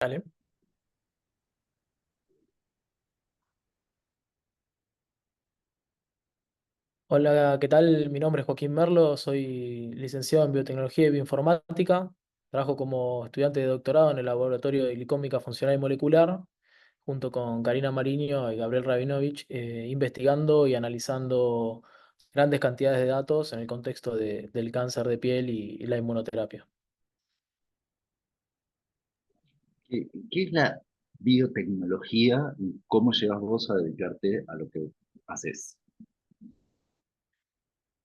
Dale. Hola, ¿qué tal? Mi nombre es Joaquín Merlo, soy licenciado en Biotecnología y Bioinformática. Trabajo como estudiante de doctorado en el Laboratorio de Glicómica Funcional y Molecular, junto con Karina Mariño y Gabriel Rabinovich, investigando y analizando grandes cantidades de datos en el contexto del cáncer de piel y la inmunoterapia. ¿Qué es la biotecnología y cómo llegas vos a dedicarte a lo que haces?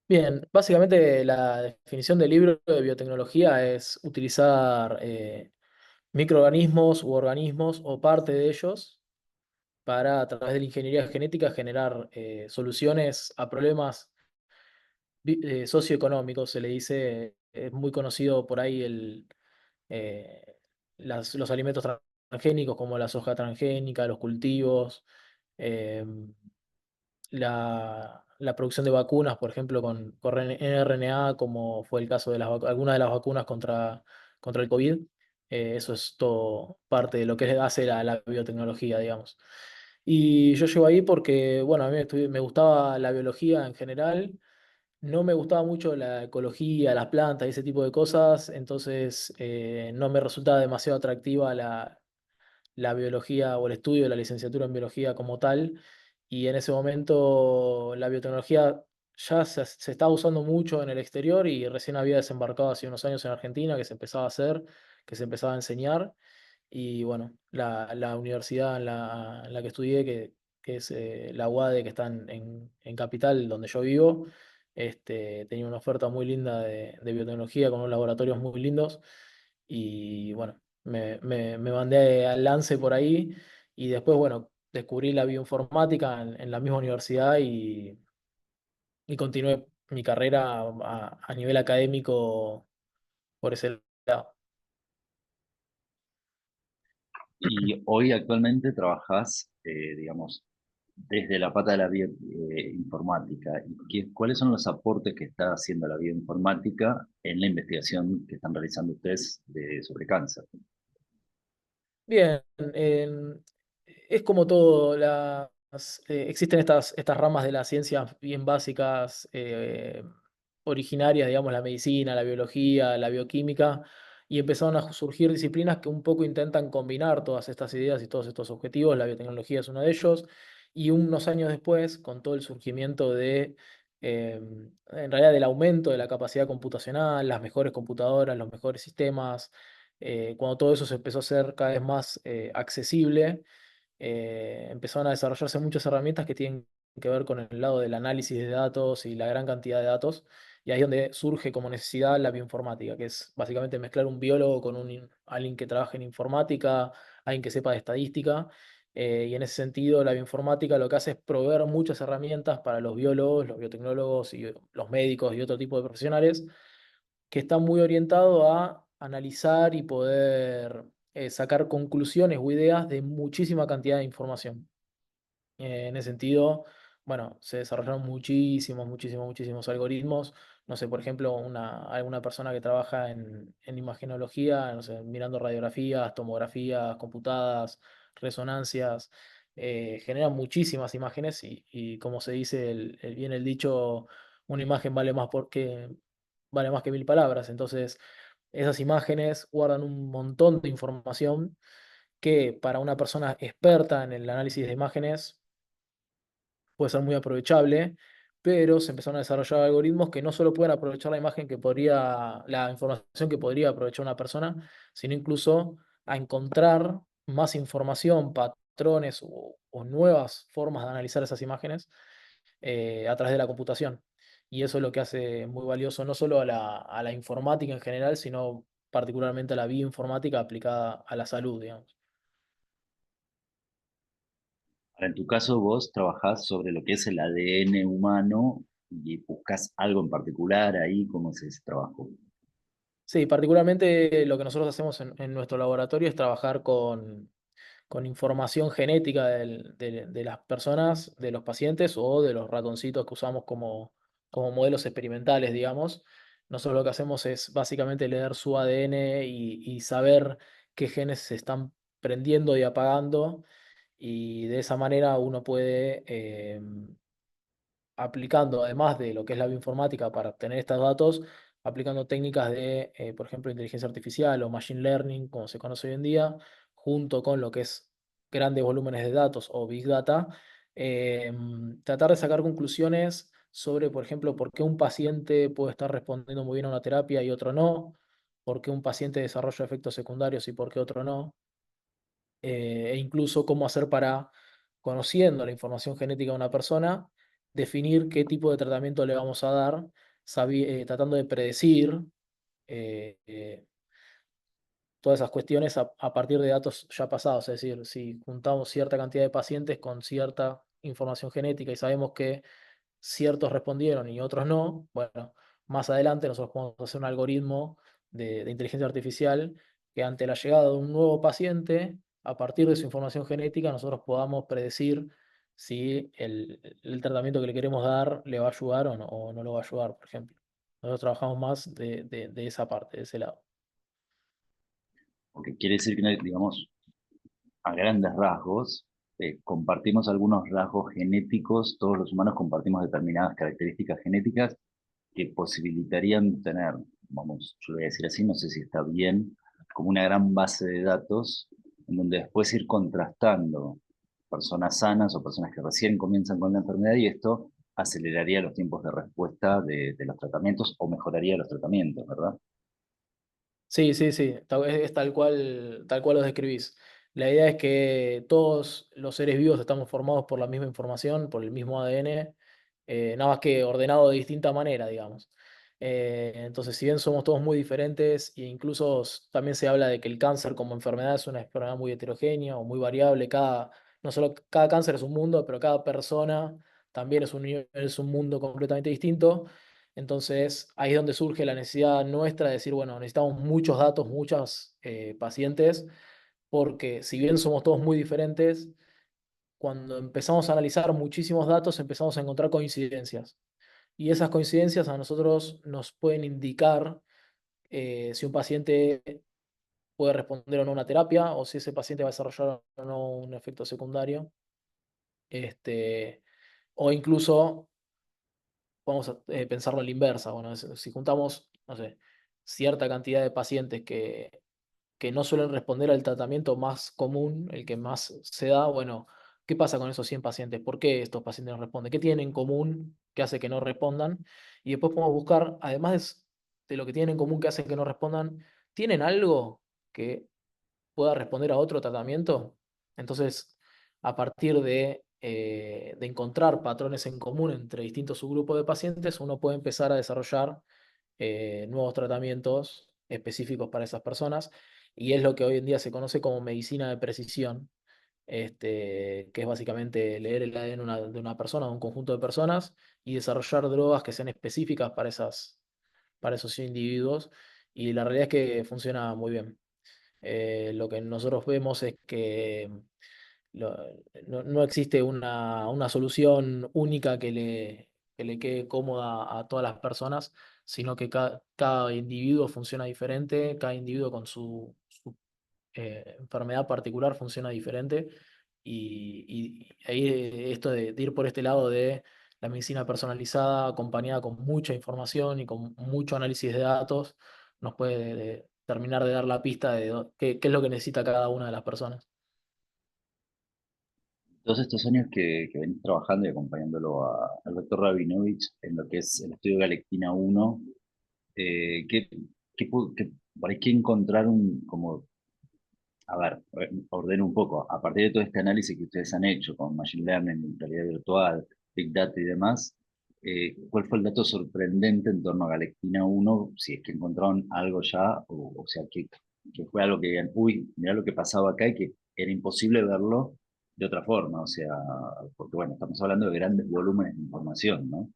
Bien, básicamente la definición del libro de biotecnología es utilizar microorganismos u organismos o parte de ellos para, a través de la ingeniería genética, generar soluciones a problemas socioeconómicos. Se le dice, es muy conocido por ahí eh, los alimentos transgénicos como la soja transgénica, los cultivos, eh, la producción de vacunas, por ejemplo, con mRNA, como fue el caso de algunas de las vacunas contra el COVID. Eso es todo parte de lo que hace la biotecnología, digamos. Y yo llego ahí porque, bueno, a mí me gustaba la biología en general, no me gustaba mucho la ecología, las plantas y ese tipo de cosas, entonces no me resultaba demasiado atractiva la biología o el estudio de la licenciatura en biología como tal. Y en ese momento la biotecnología ya se estaba usando mucho en el exterior y recién había desembarcado hace unos años en Argentina, que se empezaba a hacer, que se empezaba a enseñar. Y bueno, la universidad en la que estudié, que es la UADE, que está en Capital, donde yo vivo, tenía una oferta muy linda de biotecnología con unos laboratorios muy lindos. Y bueno, me mandé al lance por ahí y después, bueno, descubrí la bioinformática en la misma universidad y continué mi carrera a nivel académico por ese lado. Y hoy actualmente trabajás, digamos, desde la pata de la bioinformática. ¿Cuáles son los aportes que está haciendo la bioinformática en la investigación que están realizando ustedes sobre cáncer? Bien, es como todo, existen estas ramas de la ciencia bien básicas, originarias, digamos, la medicina, la biología, la bioquímica, y empezaron a surgir disciplinas que un poco intentan combinar todas estas ideas y todos estos objetivos. La biotecnología es uno de ellos, y unos años después, con todo el surgimiento en realidad, del aumento de la capacidad computacional, las mejores computadoras, los mejores sistemas, cuando todo eso se empezó a hacer cada vez más accesible, empezaron a desarrollarse muchas herramientas que tienen que ver con el lado del análisis de datos y la gran cantidad de datos. Y ahí es donde surge como necesidad la bioinformática, que es básicamente mezclar un biólogo con alguien que trabaje en informática, alguien que sepa de estadística. Y en ese sentido, la bioinformática lo que hace es proveer muchas herramientas para los biólogos, los biotecnólogos y los médicos y otro tipo de profesionales, que está muy orientado a analizar y poder sacar conclusiones o ideas de muchísima cantidad de información. En ese sentido, bueno, se desarrollaron muchísimos algoritmos. No sé, por ejemplo, alguna persona que trabaja en imagenología, no sé, mirando radiografías, tomografías, computadas, resonancias, generan muchísimas imágenes y como se dice bien el dicho, una imagen vale más que mil palabras. Entonces, esas imágenes guardan un montón de información que para una persona experta en el análisis de imágenes puede ser muy aprovechable, pero se empezaron a desarrollar algoritmos que no solo pueden aprovechar la información que podría aprovechar una persona, sino incluso a encontrar más información, patrones o nuevas formas de analizar esas imágenes a través de la computación. Y eso es lo que hace muy valioso no solo a la informática en general, sino particularmente a la bioinformática aplicada a la salud, digamos. Ahora, en tu caso, vos trabajás sobre lo que es el ADN humano y buscas algo en particular ahí, ¿cómo es ese trabajo? Sí, particularmente lo que nosotros hacemos en nuestro laboratorio es trabajar con información genética de las personas, de los pacientes o de los ratoncitos que usamos como modelos experimentales, digamos. Nosotros lo que hacemos es básicamente leer su ADN y saber qué genes se están prendiendo y apagando, y de esa manera uno puede, aplicando, además de lo que es la bioinformática para obtener estos datos, aplicando técnicas de, por ejemplo, inteligencia artificial o machine learning, como se conoce hoy en día, junto con lo que es grandes volúmenes de datos o big data, tratar de sacar conclusiones sobre, por ejemplo, por qué un paciente puede estar respondiendo muy bien a una terapia y otro no, por qué un paciente desarrolla efectos secundarios y por qué otro no, e incluso cómo hacer para, conociendo la información genética de una persona, definir qué tipo de tratamiento le vamos a dar, tratando de predecir eh, eh, todas esas cuestiones a partir de datos ya pasados. Es decir, si juntamos cierta cantidad de pacientes con cierta información genética y sabemos que ciertos respondieron y otros no, bueno, más adelante nosotros podemos hacer un algoritmo de inteligencia artificial que ante la llegada de un nuevo paciente, a partir de su información genética, nosotros podamos predecir si el tratamiento que le queremos dar le va a ayudar o no lo va a ayudar, por ejemplo. Nosotros trabajamos más de esa parte, de ese lado. Porque quiere decir que, digamos, a grandes rasgos, compartimos algunos rasgos genéticos, todos los humanos compartimos determinadas características genéticas que posibilitarían tener, vamos, yo lo voy a decir así, no sé si está bien, como una gran base de datos en donde después ir contrastando personas sanas o personas que recién comienzan con la enfermedad y esto aceleraría los tiempos de respuesta de los tratamientos o mejoraría los tratamientos, ¿verdad? Sí, sí, sí, es tal cual lo describís. La idea es que todos los seres vivos estamos formados por la misma información, por el mismo ADN, nada más que ordenado de distinta manera, digamos. Entonces, si bien somos todos muy diferentes, e incluso también se habla de que el cáncer como enfermedad es una enfermedad muy heterogénea o muy variable, no solo cada cáncer es un mundo, pero cada persona también es un mundo completamente distinto. Entonces, ahí es donde surge la necesidad nuestra de decir, bueno, necesitamos muchos datos, muchos pacientes, porque si bien somos todos muy diferentes, cuando empezamos a analizar muchísimos datos, empezamos a encontrar coincidencias. Y esas coincidencias a nosotros nos pueden indicar si un paciente puede responder o no a una terapia, o si ese paciente va a desarrollar o no un efecto secundario. Este, o incluso vamos a pensarlo en la inversa. Bueno, si juntamos, no sé, cierta cantidad de pacientes que no suelen responder al tratamiento más común, el que más se da, bueno, ¿qué pasa con esos 100 pacientes? ¿Por qué estos pacientes no responden? ¿Qué tienen en común que hace que no respondan? Y después podemos buscar, además de lo que tienen en común que hace que no respondan, ¿tienen algo que pueda responder a otro tratamiento? Entonces, a partir de encontrar patrones en común entre distintos subgrupos de pacientes, uno puede empezar a desarrollar nuevos tratamientos específicos para esas personas, y es lo que hoy en día se conoce como medicina de precisión, que es básicamente leer el ADN de una persona, de un conjunto de personas, y desarrollar drogas que sean específicas para esos individuos, y la realidad es que funciona muy bien. Lo que nosotros vemos es que lo- no existe una solución única que le quede cómoda a todas las personas, sino que cada individuo funciona diferente, cada individuo con su enfermedad particular funciona diferente. Y ahí esto de ir por este lado de la medicina personalizada, acompañada con mucha información y con mucho análisis de datos, nos puede terminar de dar la pista de qué es lo que necesita cada una de las personas. Todos estos años que venís trabajando y acompañándolo al doctor Rabinovich en lo que es el estudio Galectina 1, ¿qué, por ahí que encontrar como, a ver, ordeno un poco, a partir de todo este análisis que ustedes han hecho con Machine Learning, realidad virtual, Big Data y demás, ¿cuál fue el dato sorprendente en torno a Galectina 1? Si es que encontraron algo ya, o sea, que fue algo que digan, uy, mirá lo que pasaba acá y que era imposible verlo de otra forma, o sea, porque bueno, estamos hablando de grandes volúmenes de información, ¿no?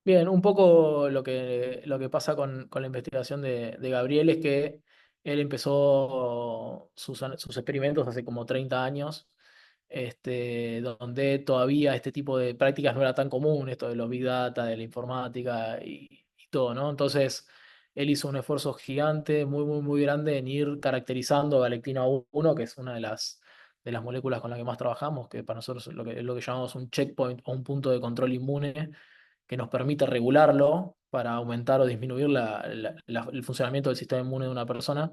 Bien, un poco lo que pasa con la investigación de Gabriel es que él empezó sus experimentos hace como 30 años, donde todavía este tipo de prácticas no era tan común, esto de los big data, de la informática y todo, ¿no? Entonces, él hizo un esfuerzo gigante, muy, muy, muy grande en ir caracterizando galectina 1, que es una de las moléculas con las que más trabajamos, que para nosotros es lo que llamamos un checkpoint o un punto de control inmune, que nos permite regularlo para aumentar o disminuir el funcionamiento del sistema inmune de una persona.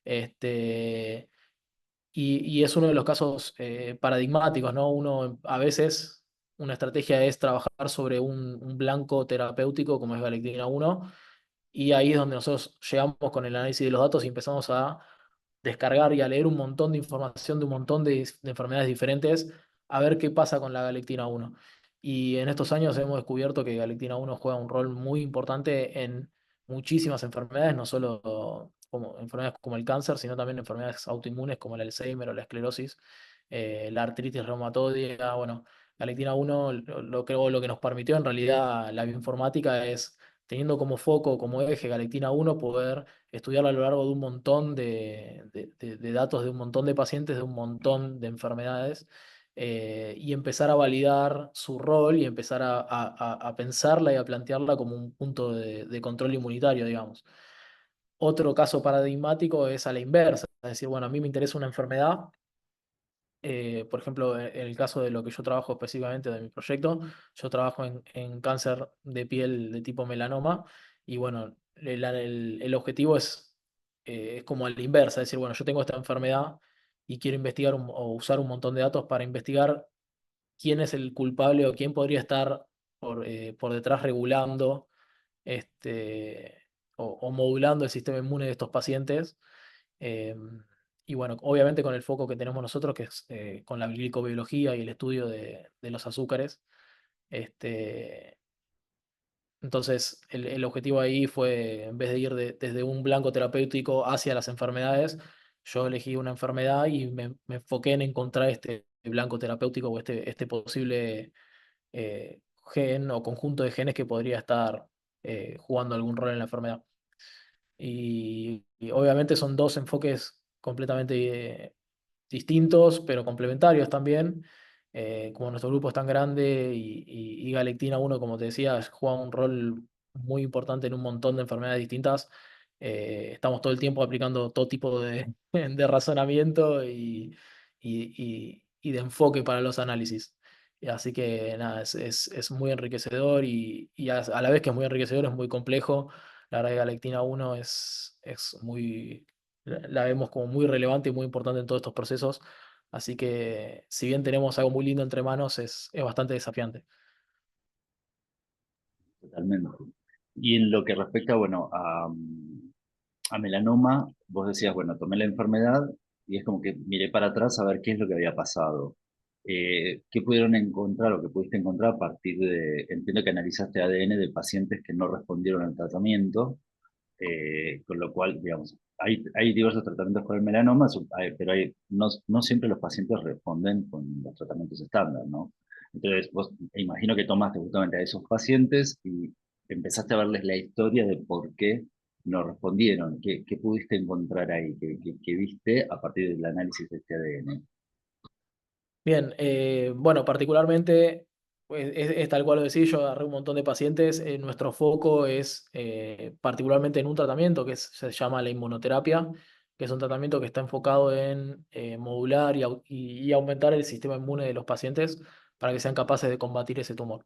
Este, y es uno de los casos paradigmáticos, ¿no? Uno, a veces, una estrategia es trabajar sobre un blanco terapéutico como es Galectina 1, y ahí es donde nosotros llegamos con el análisis de los datos y empezamos a descargar y a leer un montón de información de un montón de enfermedades diferentes, a ver qué pasa con la galectina 1. Y en estos años hemos descubierto que galectina 1 juega un rol muy importante en muchísimas enfermedades, no solo como enfermedades como el cáncer, sino también enfermedades autoinmunes como el Alzheimer o la esclerosis, la artritis reumatoidea. Bueno, galectina 1 lo que nos permitió en realidad la bioinformática es, teniendo como foco, como eje galectina 1, poder estudiarlo a lo largo de un montón de datos de un montón de pacientes, de un montón de enfermedades, y empezar a validar su rol y empezar a pensarla y a plantearla como un punto de control inmunitario, digamos. Otro caso paradigmático es a la inversa, es decir, bueno, a mí me interesa una enfermedad, por ejemplo, en el caso de lo que yo trabajo específicamente de mi proyecto, yo trabajo en cáncer de piel de tipo melanoma y bueno, el objetivo es como a la inversa, es decir, bueno, yo tengo esta enfermedad y quiero investigar o usar un montón de datos para investigar quién es el culpable o quién podría estar por detrás regulando o modulando el sistema inmune de estos pacientes. eh, y bueno, obviamente con el foco que tenemos nosotros, que es con la glicobiología y el estudio de los azúcares. Este, entonces, el objetivo ahí fue, en vez de ir desde un blanco terapéutico hacia las enfermedades, yo elegí una enfermedad y me enfoqué en encontrar este blanco terapéutico o este posible gen o conjunto de genes que podría estar jugando algún rol en la enfermedad. Y obviamente son dos enfoques completamente distintos, pero complementarios también. Como nuestro grupo es tan grande y Galectina uno, como te decía, juega un rol muy importante en un montón de enfermedades distintas. Estamos todo el tiempo aplicando todo tipo de razonamiento y de enfoque para los análisis. Y así que nada, es muy enriquecedor y a la vez que es muy enriquecedor, es muy complejo. La verdad que Galectina uno es muy, la vemos como muy relevante y muy importante en todos estos procesos. Así que, si bien tenemos algo muy lindo entre manos, es bastante desafiante. Totalmente. Y en lo que respecta, bueno, a melanoma, vos decías, bueno, tomé la enfermedad y es como que miré para atrás a ver qué es lo que había pasado. ¿Qué pudieron encontrar o qué pudiste encontrar a partir de, entiendo que analizaste ADN de pacientes que no respondieron al tratamiento, con lo cual, digamos, hay diversos tratamientos con el melanoma, pero no siempre los pacientes responden con los tratamientos estándar, ¿no? Entonces, vos imagino que tomaste justamente a esos pacientes y empezaste a verles la historia de por qué no respondieron. ¿Qué pudiste encontrar ahí? ¿Qué viste a partir del análisis de este ADN? Bien, bueno, particularmente, pues, es tal cual lo decís, yo agarré un montón de pacientes. Nuestro foco es particularmente en un tratamiento se llama la inmunoterapia, que es un tratamiento que está enfocado en modular y aumentar el sistema inmune de los pacientes para que sean capaces de combatir ese tumor.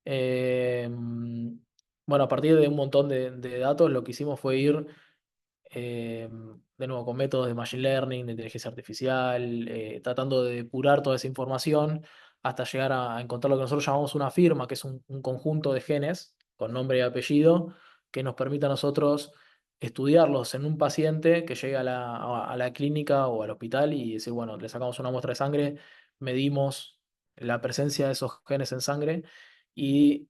Eh, bueno, a partir de un montón de datos, lo que hicimos fue ir de nuevo, con métodos de machine learning, de inteligencia artificial, tratando de depurar toda esa información hasta llegar a encontrar lo que nosotros llamamos una firma, que es un conjunto de genes con nombre y apellido, que nos permite a nosotros estudiarlos en un paciente que llegue a la clínica o al hospital y decir, bueno, le sacamos una muestra de sangre, medimos la presencia de esos genes en sangre y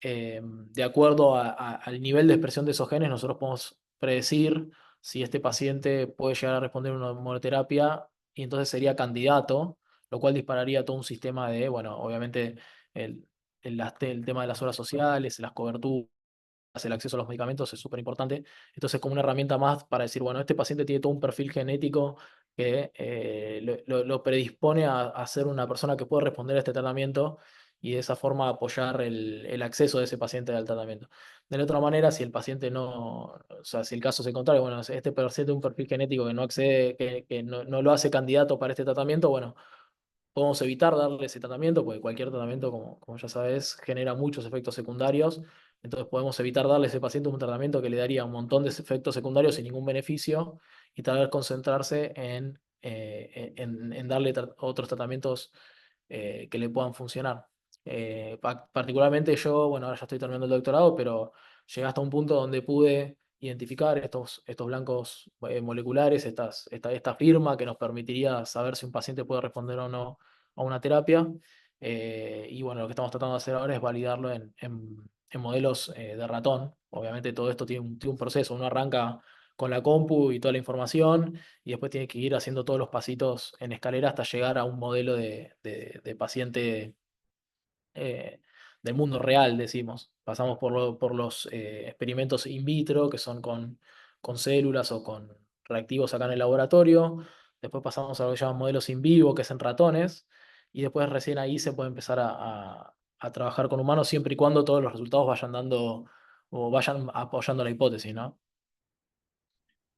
de acuerdo al nivel de expresión de esos genes, nosotros podemos predecir si este paciente puede llegar a responder a una inmunoterapia y entonces sería candidato, lo cual dispararía todo un sistema de, bueno, obviamente el, el tema de las obras sociales, las coberturas, el acceso a los medicamentos es súper importante. Entonces, como una herramienta más para decir, bueno, este paciente tiene todo un perfil genético que lo predispone a ser una persona que puede responder a este tratamiento y de esa forma apoyar el acceso de ese paciente al tratamiento. De la otra manera, si el paciente no, o sea, si el caso es el contrario, bueno, este paciente tiene un perfil genético que no accede, que no lo hace candidato para este tratamiento, bueno, podemos evitar darle ese tratamiento, porque cualquier tratamiento, como ya sabes, genera muchos efectos secundarios. Entonces podemos evitar darle a ese paciente un tratamiento que le daría un montón de efectos secundarios sin ningún beneficio y tal vez concentrarse en darle otros tratamientos que le puedan funcionar. Particularmente yo, bueno, ahora ya estoy terminando el doctorado, pero llegué hasta un punto donde pude identificar estos blancos moleculares, esta firma que nos permitiría saber si un paciente puede responder o no a una terapia. Y bueno, lo que estamos tratando de hacer ahora es validarlo en modelos de ratón. Obviamente todo esto tiene un proceso. Uno arranca con la compu y toda la información y después tiene que ir haciendo todos los pasitos en escalera hasta llegar a un modelo de paciente eh, del mundo real, decimos. Pasamos por los experimentos in vitro, que son con células o con reactivos acá en el laboratorio. Después pasamos a lo que llaman modelos in vivo, que es en ratones. Y después recién ahí se puede empezar a trabajar con humanos, siempre y cuando todos los resultados vayan dando o vayan apoyando la hipótesis, ¿no?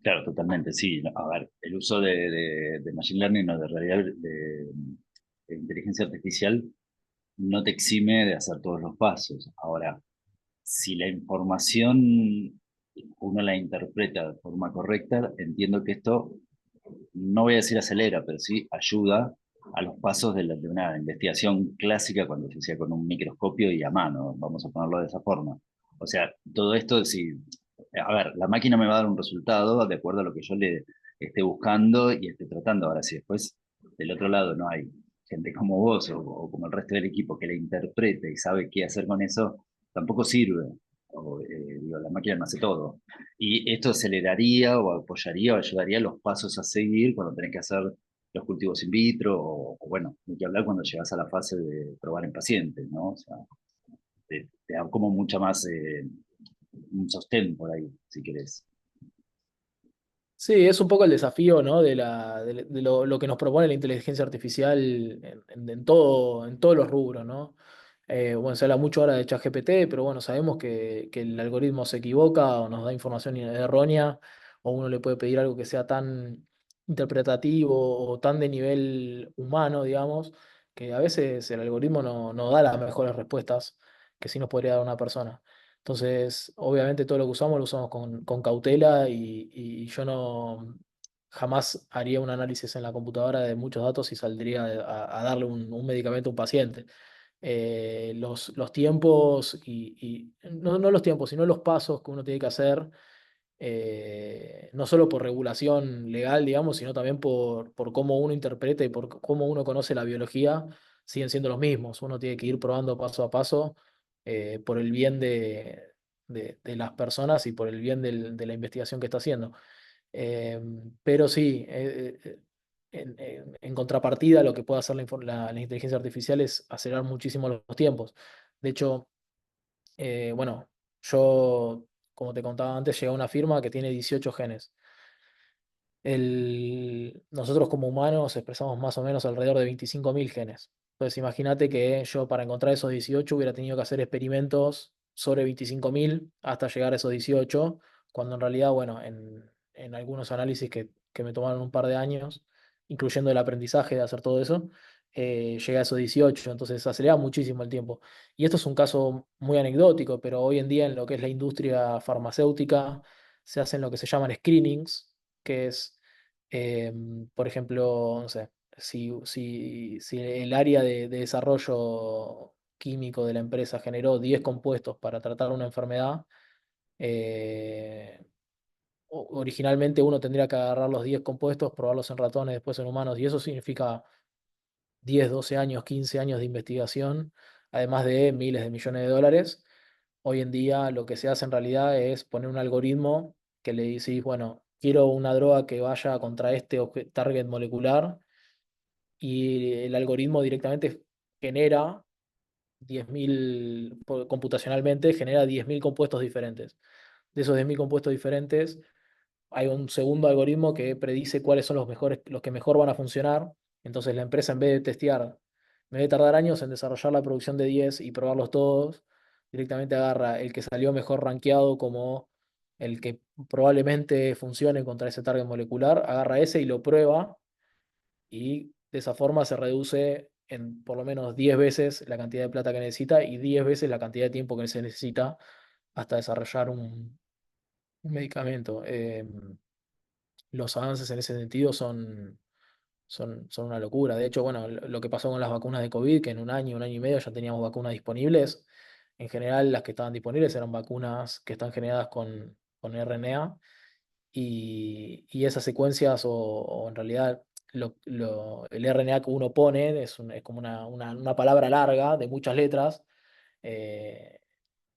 Claro, totalmente, sí. A ver, el uso de machine learning o de realidad de inteligencia artificial no te exime de hacer todos los pasos. Ahora, si la información uno la interpreta de forma correcta, entiendo que esto, no voy a decir acelera, pero sí ayuda a los pasos de una investigación clásica cuando se hacía con un microscopio y a mano, vamos a ponerlo de esa forma. O sea, todo esto, si, a ver, la máquina me va a dar un resultado de acuerdo a lo que yo le esté buscando y esté tratando. Ahora, si después del otro lado no hay gente como vos o como el resto del equipo que la interprete y sabe qué hacer con eso, tampoco sirve. Digo, la máquina no hace todo. Y esto aceleraría o apoyaría o ayudaría los pasos a seguir cuando tenés que hacer los cultivos in vitro o bueno, hay que hablar cuando llegas a la fase de probar en pacientes, ¿no? O sea, te da como mucha más un sostén por ahí, si querés. Sí, es un poco el desafío, ¿no? De lo que nos propone la inteligencia artificial en todos los rubros, ¿no? Bueno, se habla mucho ahora de ChatGPT, pero bueno, sabemos que el algoritmo se equivoca o nos da información errónea, o uno le puede pedir algo que sea tan interpretativo o tan de nivel humano, digamos, que a veces el algoritmo no da las mejores respuestas que sí nos podría dar una persona. Entonces, obviamente todo lo usamos con cautela y yo no jamás haría un análisis en la computadora de muchos datos y saldría a darle un medicamento a un paciente. Los tiempos no los tiempos, sino los pasos que uno tiene que hacer, no solo por regulación legal, digamos, sino también por cómo uno interpreta y por cómo uno conoce la biología, siguen siendo los mismos. Uno tiene que ir probando paso a paso por el bien de las personas y por el bien de la investigación que está haciendo. Pero sí, en contrapartida, lo que puede hacer la inteligencia artificial es acelerar muchísimo los tiempos. De hecho, bueno, yo, como te contaba antes, llegué a una firma que tiene 18 genes. Nosotros como humanos expresamos más o menos alrededor de 25.000 genes. Entonces imagínate que yo para encontrar esos 18 hubiera tenido que hacer experimentos sobre 25.000 hasta llegar a esos 18, cuando en realidad, bueno, en algunos análisis que me tomaron un par de años, incluyendo el aprendizaje de hacer todo eso, llegué a esos 18, entonces acelera muchísimo el tiempo. Y esto es un caso muy anecdótico, pero hoy en día en lo que es la industria farmacéutica se hacen lo que se llaman screenings, que es por ejemplo, no sé, si el área de desarrollo químico de la empresa generó 10 compuestos para tratar una enfermedad, eh, originalmente uno tendría que agarrar los 10 compuestos, probarlos en ratones, después en humanos, y eso significa 10 12 años, 15 años de investigación, además de miles de millones de dólares. Hoy en día lo que se hace en realidad es poner un algoritmo que le decís, bueno, quiero una droga que vaya contra este target molecular y el algoritmo directamente genera 10.000, computacionalmente genera 10.000 compuestos diferentes. De esos 10.000 compuestos diferentes, hay un segundo algoritmo que predice cuáles son los mejores, los que mejor van a funcionar. Entonces la empresa, en vez de testear vez de tardar años en desarrollar la producción de 10 y probarlos todos, directamente agarra el que salió mejor rankeado como el que probablemente funcione contra ese target molecular, agarra ese y lo prueba y de esa forma se reduce en por lo menos 10 veces la cantidad de plata que necesita y 10 veces la cantidad de tiempo que se necesita hasta desarrollar un medicamento. Los avances en ese sentido son una locura. De hecho, bueno, lo que pasó con las vacunas de COVID, que en un año y medio ya teníamos vacunas disponibles. En general, las que estaban disponibles eran vacunas que están generadas con RNA y esas secuencias o en realidad el RNA que uno pone es como una palabra larga de muchas letras. eh,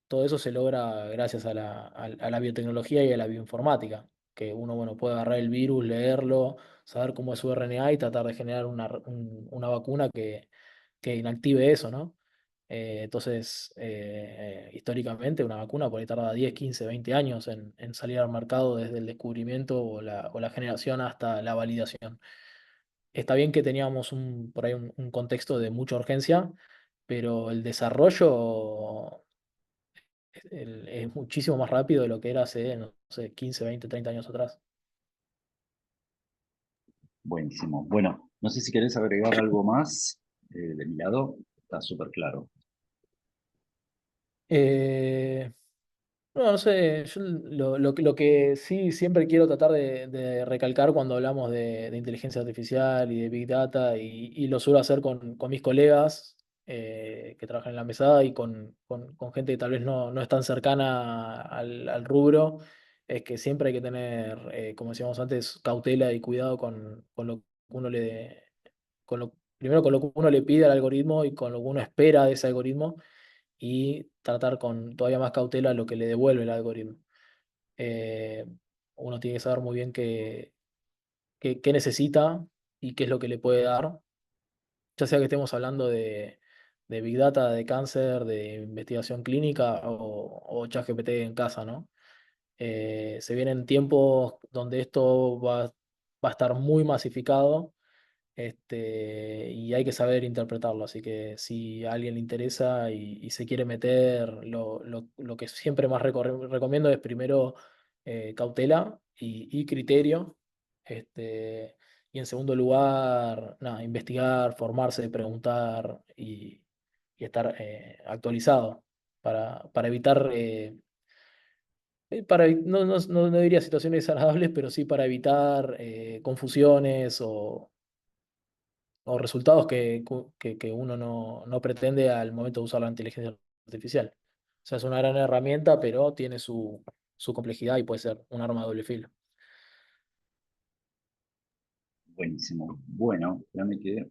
Todo eso se logra gracias a la biotecnología y a la bioinformática, que uno, bueno, puede agarrar el virus, leerlo, saber cómo es su RNA y tratar de generar una vacuna que inactive eso, ¿no? Entonces, históricamente una vacuna por ahí tarda 10, 15, 20 años en salir al mercado desde el descubrimiento o la generación hasta la validación. Está bien que teníamos por ahí un contexto de mucha urgencia, pero el desarrollo es muchísimo más rápido de lo que era hace, no sé, 15, 20, 30 años atrás. Buenísimo. Bueno, no sé si querés agregar algo más de mi lado. Está súper claro. Eh, no, no sé, yo lo que sí siempre quiero tratar de recalcar cuando hablamos de inteligencia artificial y de Big Data, y lo suelo hacer con mis colegas que trabajan en la mesada y con gente que tal vez no es tan cercana al rubro, es que siempre hay que tener, como decíamos antes, cautela y cuidado con lo que uno primero con lo que uno le pide al algoritmo y con lo que uno espera de ese algoritmo y tratar con todavía más cautela lo que le devuelve el algoritmo. Eh, Uno tiene que saber muy bien qué necesita y qué es lo que le puede dar, ya sea que estemos hablando de Big Data, de cáncer, de investigación clínica o ChatGPT en casa, ¿no? Se vienen tiempos donde esto va a estar muy masificado, y hay que saber interpretarlo. Así que si a alguien le interesa y se quiere meter, lo que siempre más recomiendo es primero cautela y criterio. Y en segundo lugar, nada, investigar, formarse, preguntar y estar actualizado para evitar, no diría situaciones desagradables, pero sí para evitar confusiones o resultados que uno no pretende al momento de usar la inteligencia artificial. O sea, es una gran herramienta, pero tiene su complejidad y puede ser un arma de doble filo. Buenísimo. Bueno, ya me quedé.